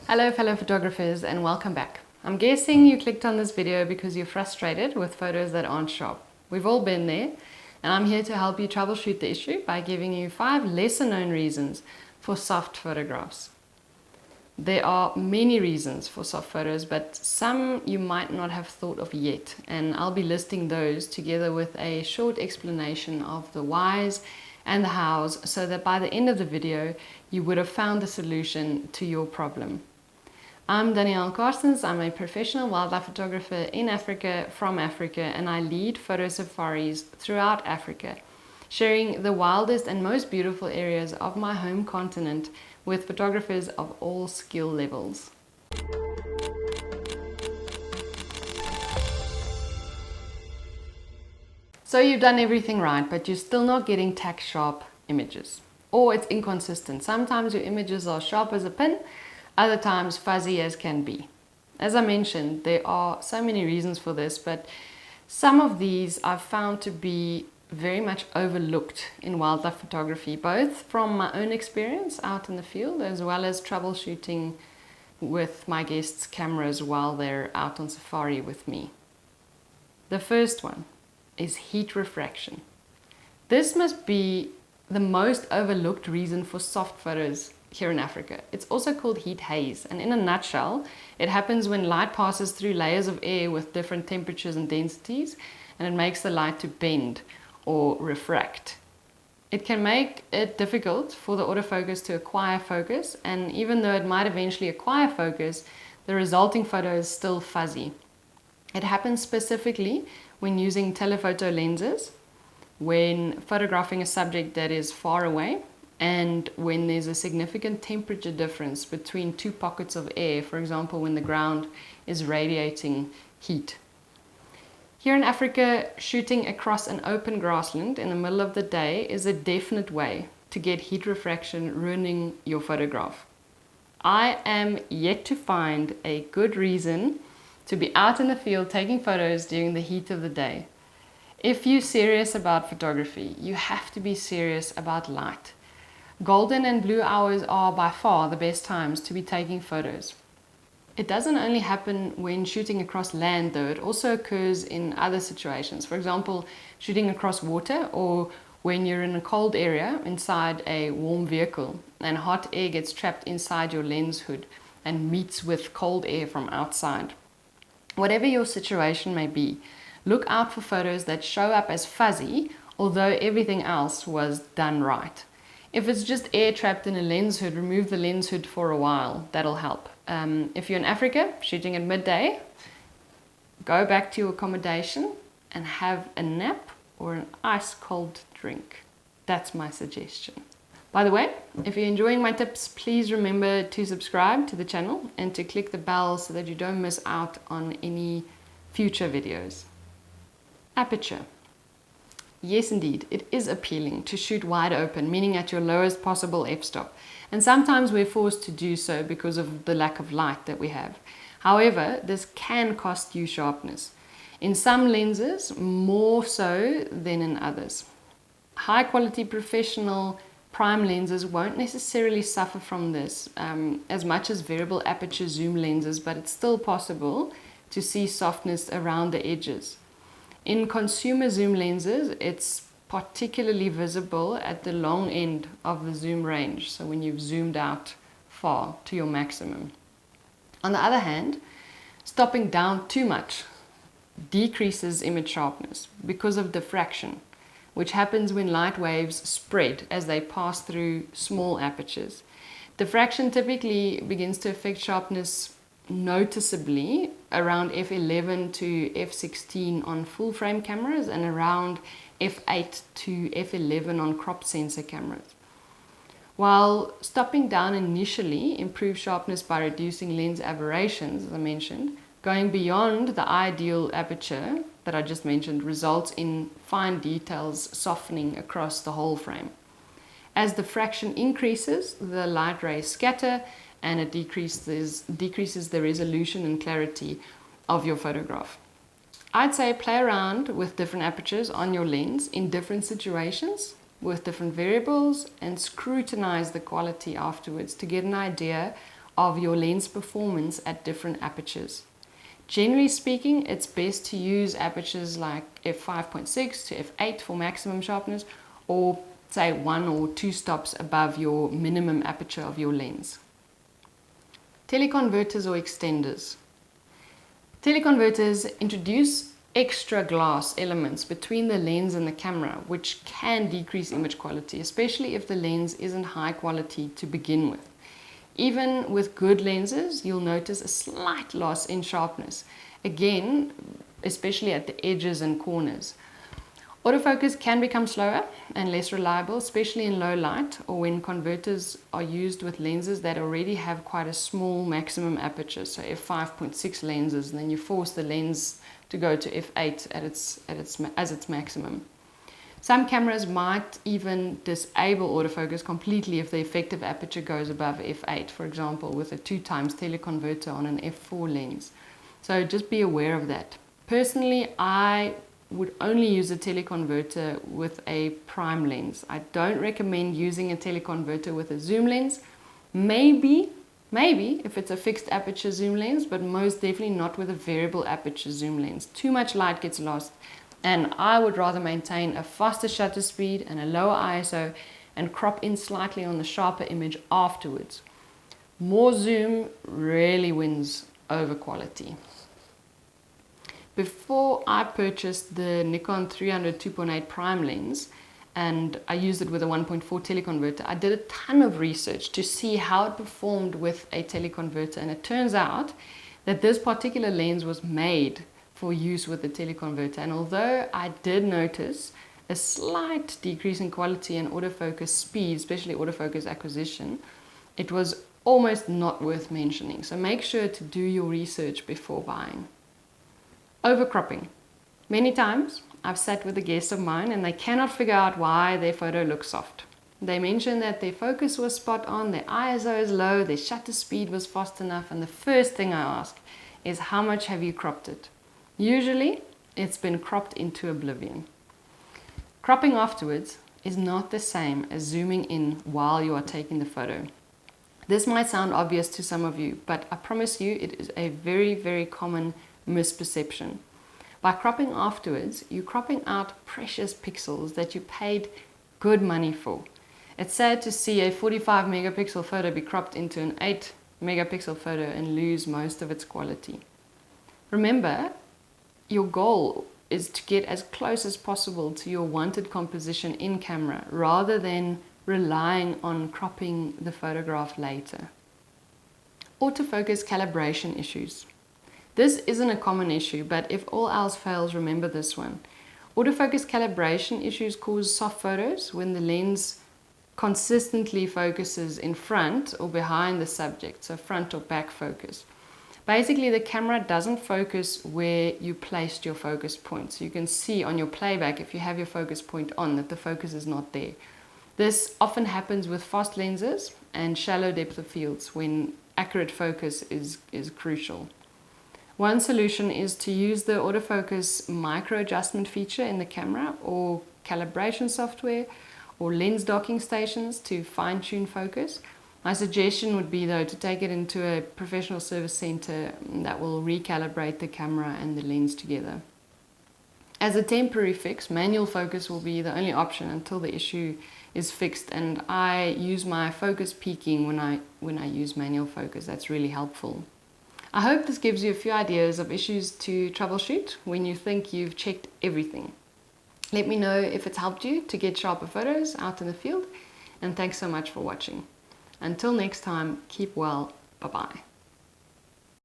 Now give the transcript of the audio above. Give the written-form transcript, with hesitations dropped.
Hello fellow photographers and welcome back. I'm guessing you clicked on this video because you're frustrated with photos that aren't sharp. We've all been there, and I'm here to help you troubleshoot the issue by giving you 5 lesser known reasons for soft photographs. There are many reasons for soft photos, but some you might not have thought of yet, and I'll be listing those together with a short explanation of the whys and the hows, so that by the end of the video you would have found the solution to your problem. I'm Danielle Carstens. I'm a professional wildlife photographer in Africa, from Africa, and I lead photo safaris throughout Africa, sharing the wildest and most beautiful areas of my home continent with photographers of all skill levels. So you've done everything right, but you're still not getting tack sharp images. Or it's inconsistent. Sometimes your images are sharp as a pin, other times fuzzy as can be. As I mentioned, there are so many reasons for this, but some of these I've found to be very much overlooked in wildlife photography, both from my own experience out in the field as well as troubleshooting with my guests' cameras while they're out on safari with me. The first one is heat refraction. This must be the most overlooked reason for soft photos here in Africa. It's also called heat haze, and in a nutshell, it happens when light passes through layers of air with different temperatures and densities, and it makes the light to bend or refract. It can make it difficult for the autofocus to acquire focus, and even though it might eventually acquire focus, the resulting photo is still fuzzy. It happens specifically when using telephoto lenses, when photographing a subject that is far away, and when there's a significant temperature difference between two pockets of air, for example, when the ground is radiating heat. Here in Africa, shooting across an open grassland in the middle of the day is a definite way to get heat refraction ruining your photograph. I am yet to find a good reason to be out in the field taking photos during the heat of the day. If you're serious about photography, you have to be serious about light. Golden and blue hours are by far the best times to be taking photos. It doesn't only happen when shooting across land though, it also occurs in other situations. For example, shooting across water, or when you're in a cold area inside a warm vehicle and hot air gets trapped inside your lens hood and meets with cold air from outside. Whatever your situation may be, look out for photos that show up as fuzzy, although everything else was done right. If it's just air trapped in a lens hood, remove the lens hood for a while. That'll help. If you're in Africa, shooting at midday, go back to your accommodation and have a nap or an ice cold drink. That's my suggestion. By the way, if you're enjoying my tips, please remember to subscribe to the channel and to click the bell so that you don't miss out on any future videos. Aperture. Yes, indeed, it is appealing to shoot wide open, meaning at your lowest possible f-stop. And sometimes we're forced to do so because of the lack of light that we have. However, this can cost you sharpness. In some lenses, more so than in others. High quality professional prime lenses won't necessarily suffer from this as much as variable aperture zoom lenses, but it's still possible to see softness around the edges. In consumer zoom lenses, it's particularly visible at the long end of the zoom range, so when you've zoomed out far to your maximum. On the other hand, stopping down too much decreases image sharpness because of diffraction, which happens when light waves spread as they pass through small apertures. Diffraction typically begins to affect sharpness noticeably around f11 to f16 on full frame cameras and around f8 to f11 on crop sensor cameras. While stopping down initially improves sharpness by reducing lens aberrations, as I mentioned, going beyond the ideal aperture that I just mentioned results in fine details softening across the whole frame. As diffraction increases, the light rays scatter and it decreases the resolution and clarity of your photograph. I'd say play around with different apertures on your lens in different situations with different variables and scrutinize the quality afterwards to get an idea of your lens performance at different apertures. Generally speaking, it's best to use apertures like f5.6 to f8 for maximum sharpness, or say 1 or 2 stops above your minimum aperture of your lens. Teleconverters or extenders. Teleconverters introduce extra glass elements between the lens and the camera, which can decrease image quality, especially if the lens isn't high quality to begin with. Even with good lenses, you'll notice a slight loss in sharpness, again, especially at the edges and corners. Autofocus can become slower and less reliable, especially in low light or when converters are used with lenses that already have quite a small maximum aperture, so f5.6 lenses, and then you force the lens to go to f8 as its maximum. Some cameras might even disable autofocus completely if the effective aperture goes above f8, for example with a 2x teleconverter on an f4 lens. So just be aware of that. Personally, I would only use a teleconverter with a prime lens. I don't recommend using a teleconverter with a zoom lens. Maybe if it's a fixed aperture zoom lens, but most definitely not with a variable aperture zoom lens. Too much light gets lost, and I would rather maintain a faster shutter speed and a lower ISO and crop in slightly on the sharper image afterwards. More zoom really wins over quality. Before I purchased the Nikon 300 2.8 prime lens, and I used it with a 1.4 teleconverter, I did a ton of research to see how it performed with a teleconverter, and it turns out that this particular lens was made for use with the teleconverter. And although I did notice a slight decrease in quality and autofocus speed, especially autofocus acquisition, it was almost not worth mentioning. So make sure to do your research before buying. Overcropping. Many times I've sat with a guest of mine and they cannot figure out why their photo looks soft. They mention that their focus was spot on, their ISO is low, their shutter speed was fast enough, and the first thing I ask is, how much have you cropped it? Usually it's been cropped into oblivion. Cropping afterwards is not the same as zooming in while you are taking the photo. This might sound obvious to some of you, but I promise you it is a very, very common misperception. By cropping afterwards, you're cropping out precious pixels that you paid good money for. It's sad to see a 45 megapixel photo be cropped into an 8 megapixel photo and lose most of its quality. Remember, your goal is to get as close as possible to your wanted composition in camera rather than relying on cropping the photograph later. Autofocus calibration issues. This isn't a common issue, but if all else fails, remember this one. Autofocus calibration issues cause soft photos when the lens consistently focuses in front or behind the subject, so front or back focus. Basically, the camera doesn't focus where you placed your focus point. So you can see on your playback, if you have your focus point on, that the focus is not there. This often happens with fast lenses and shallow depth of fields when accurate focus is crucial. One solution is to use the autofocus micro adjustment feature in the camera, or calibration software, or lens docking stations to fine-tune focus. My suggestion would be, though, to take it into a professional service center that will recalibrate the camera and the lens together. As a temporary fix, manual focus will be the only option until the issue is fixed, and I use my focus peaking when I use manual focus. That's really helpful. I hope this gives you a few ideas of issues to troubleshoot when you think you've checked everything. Let me know if it's helped you to get sharper photos out in the field, and thanks so much for watching. Until next time, keep well. Bye-bye.